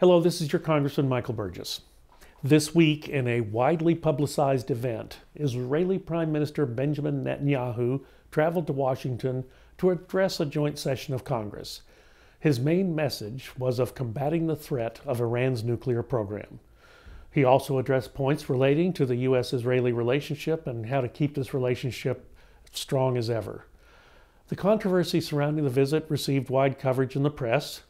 Hello, this is your Congressman Michael Burgess. This week, in a widely publicized event, Israeli Prime Minister Benjamin Netanyahu traveled to Washington to address a joint session of Congress. His main message was of combating the threat of Iran's nuclear program. He also addressed points relating to the U.S.-Israeli relationship and how to keep this relationship strong as ever. The controversy surrounding the visit received wide coverage in the press.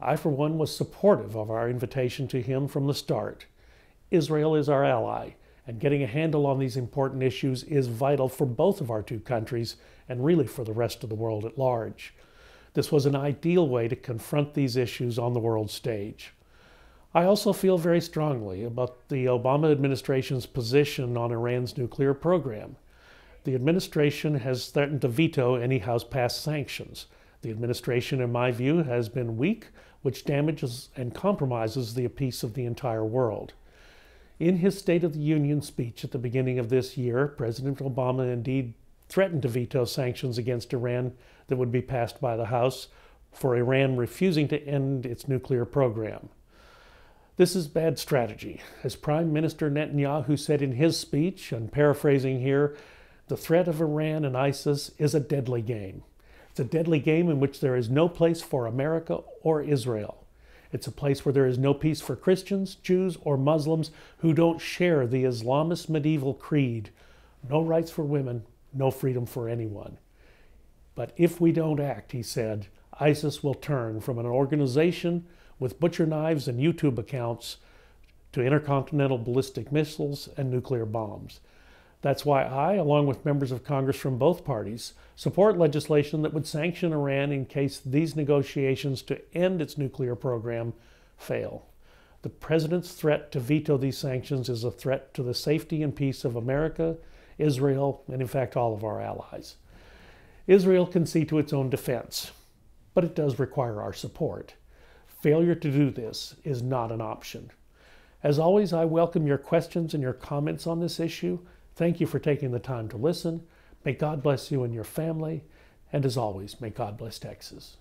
I, for one, was supportive of our invitation to him from the start. Israel is our ally, and getting a handle on these important issues is vital for both of our two countries and really for the rest of the world at large. This was an ideal way to confront these issues on the world stage. I also feel very strongly about the Obama administration's position on Iran's nuclear program. The administration has threatened to veto any House-passed sanctions. The administration, in my view, has been weak, which damages and compromises the peace of the entire world. In his State of the Union speech at the beginning of this year, President Obama indeed threatened to veto sanctions against Iran that would be passed by the House for Iran refusing to end its nuclear program. This is bad strategy. As Prime Minister Netanyahu said in his speech, and paraphrasing here, the threat of Iran and ISIS is a deadly game. It's a deadly game in which there is no place for America or Israel. It's a place where there is no peace for Christians, Jews, or Muslims who don't share the Islamist medieval creed. No rights for women, no freedom for anyone. But if we don't act, he said, ISIS will turn from an organization with butcher knives and YouTube accounts to intercontinental ballistic missiles and nuclear bombs. That's why I, along with members of Congress from both parties, support legislation that would sanction Iran in case these negotiations to end its nuclear program fail. The President's threat to veto these sanctions is a threat to the safety and peace of America, Israel, and in fact all of our allies. Israel can see to its own defense, but it does require our support. Failure to do this is not an option. As always, I welcome your questions and your comments on this issue. Thank you for taking the time to listen. May God bless you and your family. And as always, may God bless Texas.